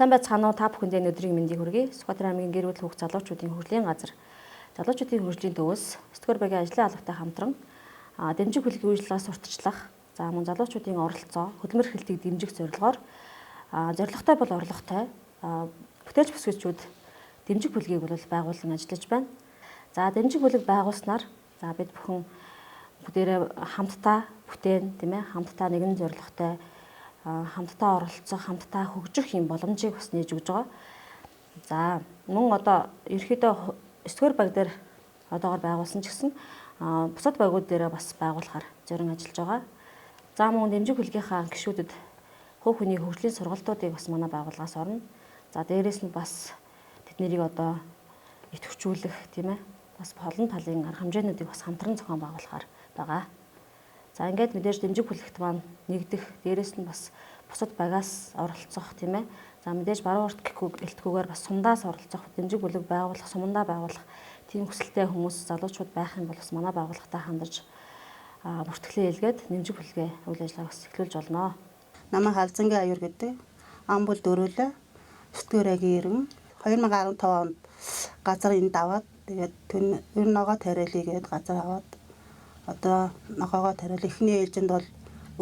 Сайн байцгаана уу, та бүхэндээ өдрийн мэндийг хүргэе. Сүхбаатар аймгийн гэр бүл хүүхд залуучуудын хөгжлийн газар. Залуучуудын хөгжлийн төвөөс 9-р багийн ажлын албатай хамтран дэмжиг бүлгийн үйлчлэгээ сурталчлах, за мөн залуучуудын оролцоо, хөдөлмөр эрхлэлтийг дэмжих зорилгоор зорилготой бол орлоготой бүтээлч бүсгүйчүүд дэмжиг бүлгийг бол байгуулан ажиллаж байна. За дэмжиг бүлэг байгуулснаар бид бүхэн бүгдээрээ хамтдаа бүтээн, тийм ээ, хамтдаа нэгэн зорилготой хамтдаа оролцох, хамтдаа хөгжих юм боломжийг бас нээж өгж байгаа. За мөн одоо ерөөхдөө 9-р баг дээр одоогоор байгуулсан ч гэсэн бусад багууд дээр бас байгуулахаар зорин ажиллаж байгаа. За мөн дэмжиг бүлгийнхаа гишүүдэд хувь хүний хөгжлийн сургалтуудыг бас манай байгууллагаас орно. За дээрэс нь бас тэднийг одоо идэвхжүүлэх, тийм ээ, бас олон талын арга хэмжээнүүдийг бас хамтран зохион байгуулахаар байгаа. За ингээд мэдээж дэмжиг бүлэгт маань нэгдэх, дээрэс нь бас бусад багаас оролцох, тийм ээ. За мэдээж баруун урт гэлтгүүгээр бас сумдаас оролцох, дэмжиг бүлэг байгуулах, сумдаа байгуулах тийм хүсэлтэй хүмүүс, залуучууд байх юм бол бас манай байгууллагатай хандаж бүртгэлээ илгээд дэмжиг бүлгээ үйл ажиллагаа бас эхлүүлж болно. Намайг Халзангийн аюур гэдэг. Ам бол дөрвөлөө 9-р агийн 2015 онд газар энд аваад тэгээд ер нь ногоо тариалъя гээд газар аваад одоо ногоогоо тариал эхний ээлжинд бол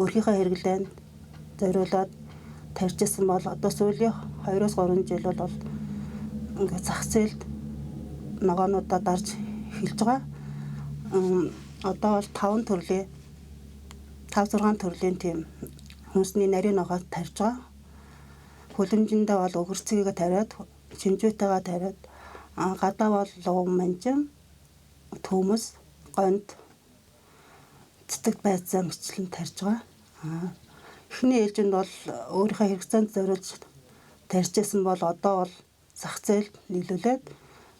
өөрийнхөө хэрэглээнд зориулаад тарьжсэн бол одоо сүүлийн 2-3 жил бол ингээд зах зээлд ногоонуудаа дарж эхэлж байгаа. Одоо бол 5 төрлийн 5-6 төрлийн тийм хүнсний нарийн ногоо тарьж байгаа. Хөлөмжөндөө бол өгөрцгийг тариад, шинжүүтэйгээ тариад, гадаа бол луг манжин, төмөс, гонд цэцэгт байцаа мөчлөн тарьж байгаа. Эхний ээлжинд бол өөрийнхөө хэрэгцээнд зориулж тарьжсэн бол одоо бол зах зээлд нийлүүлээд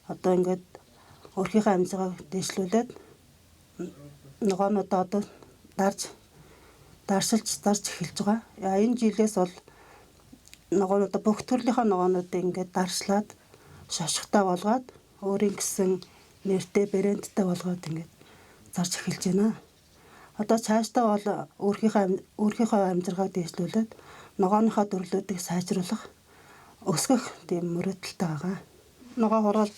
одоо ингээд өөрийнхөө амьсгалыг дэвшлүүлээд ногоонуудаа одоо дарж эхэлж байгаа. Энэ жилээс бол ногоонуудаа бүх төрлийнхөө ногоонуудыг ингээд даршлаад шошготой болгоод өөрийн гэсэн нэртэй брэндтэй болгоод ингээд зарж эхэлж байна. Одоо цаашдаа бол өөрийнхөө амьсгалыг дэвшлүүлээд ногооныхоо төрлүүдийг сайжруулах, өсгөх тийм мөрөөдөлтэй байгаа. Ногоо хураалт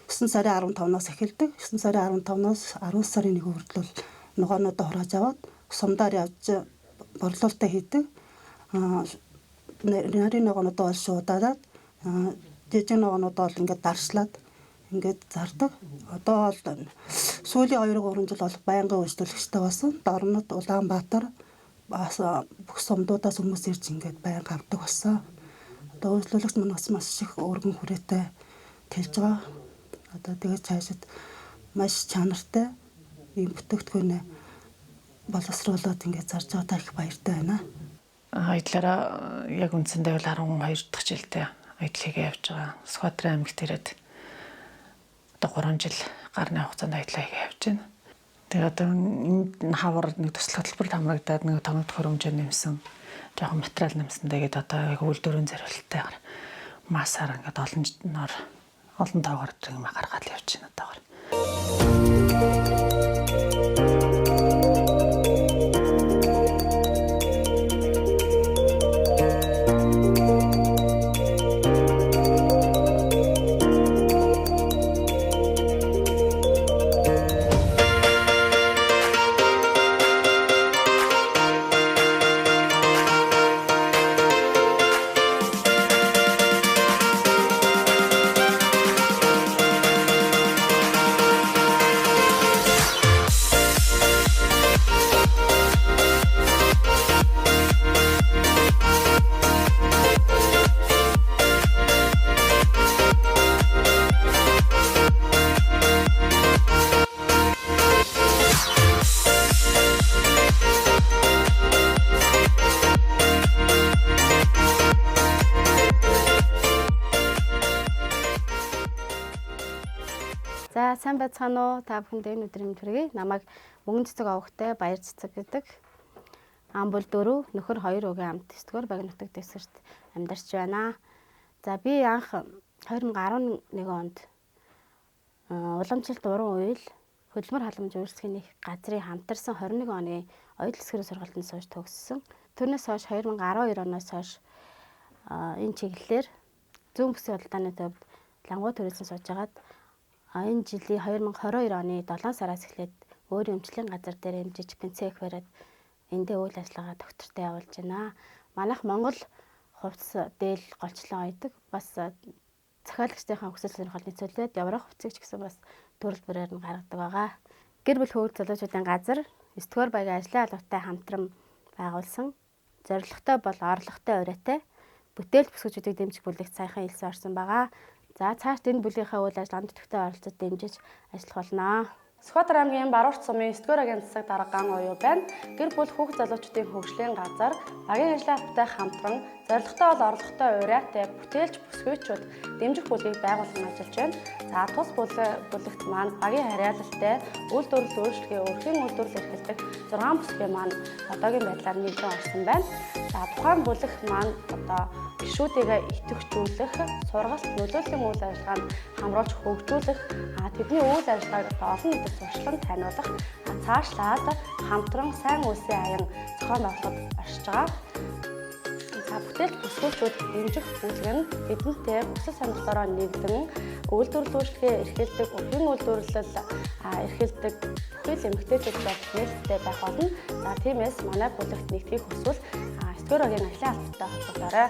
9 сарын 15-наас эхэлдэг. 9 сарын 15-наас 19 сарын 1 хүртэл ногоонуудаа хурааж аваад сумдаар явж борлуулалтаа хийдэг. Нарийн ногоонуудаа бол шуудаад жижиг ногоонуудаа бол ингээд даршлаад ингээд зардаг. Одоо бол сүүлийн 2-3 жил бол байнгын үйлчлэгчтэй болсон. Дорнод Улаанбаатар бас бүх сумдуудаас хүмүүс ирж ингээд байнга авдаг болсон. Одоо үйлчлэгч манаас маш их өргөн хүрээтэй тэлж байгаа. Одоо тэгээд цаашид маш чанартай ийм бүтээгдэхүүнээ боловсруулаад ингээд зарж байгаа их баяртай байна. Аяллаараа яг үндсэндээ бол 12 дахь жилдээ аялал хийгээ явж байгаа. Сүхбаатар аймагт ирээд одоо 3 жил гарны хугацаанд аялал хийгээ явж байна. Тэгээд одоо энэ хавар нэг туслах хөтөлбөрт хамрагдаад нэг тоног хөрөмжөө нэмсэн, жоохон материал нэмсэн. Тэгээд одоо яг үйлдвэрийн зорилттойгоор масаар ингээд олон тоогоор юм гаргаад явж байна одоогоор. За сайн байцгаана уу, та бүхэндээ энэ өдрийн хүргэе. Намайг Мөнгөн цэцэг овогтой Баяр цэцэг гэдэг. Ам бол 4, нөхөр 2 өгийн амт 9-р баг нутаг дэвсгэрт амьдарч байна. За би анх 2011 онд уламжлалт уран уйл хөдөлмөр халамж үйлчлэгийн нэг газрын хамтарсан 21 оны оюутан засгийн сургалтанд сууж төгссөн. Түүнээс хойш 2012 оноос хойш энэ чиглэлээр зүүн бүсгийн худалдааны төвд лангуу төрөлсөн сууж агаад энэ жилийн 2022 оны 7 сараас эхлээд өөрийн өмчлийн газар дээр юм жижигхэн цех бариад эндээ үйл ажиллагаа доктортой явуулж байна. Манайх Монгол хувцас дээл голчлон ойдог. Бас захиалагчдынхаа хүсэл сонирхолд нийцүүлээд Европ хувцсыг ч гэсэн бас төрөл бүрээр нь гаргадаг байгаа. Гэр бүл хөвгөл залуучуудын газар 9-р баягийн ажлын албатай хамтран байгуулсан. Зорилготой бол орлоготой урайтай бүтээл бүсгүүчүүдийг дэмжих бүлэгт саяхан хэлсэн орсон байгаа. За цааш энэ бүлгийнхаа үйл ажиллагаанд төвтэй оролцож дэмжиж ажиллах болно. Сүхбаатар аймгийн Баруурт сумын 9-р агент засаг дарга ган оюу байна. Гэр бүл хүүхд залуучуудын хөгжлийн газар багийн ажлын албатай хамтран зорилготой бол орлоготой урайтай бүтээлч бүсгүйчүүд дэмжих бүлгийг байгуулан ажиллаж байна. За тус бүлэгт маань багийн харьяалалтай үйлдвэрлэл өөрчлөлтийн өрхийн үйлдвэрлэл эрхэлдэг 6 бүсгүй маань одоогийн байдлаар нийлэн орсон байна. За тухайн бүлэг маань одоо гишүүдийгээ идэвхжүүлэх, сургалт, нөлөөллийн үйл ажиллагаанд хамруулж хөгжүүлэх, тэдний үйл ажиллагааг олон нийтэд туршлан таниулах, цаашлаад хамтран сайн үйлсийн аян зохион байгуулахад оршиж байгаа. За бүтээл бүсгүүлчүүд дэмжих бүлэг нь бидэнтэй бүсэл сонирхлоороо нэгдэн үйлдвэрлэл өөрчлөлтөө эрхэлдэг, өрхийн үйлдвэрлэл эрхэлдэг бүхэл эмэгтэйчүүд нээлттэй байх болно. За тиймээс манай бүлэгт нэгдхийг хүсвэл 9-р багийн ажлын албатай холбогдоорой.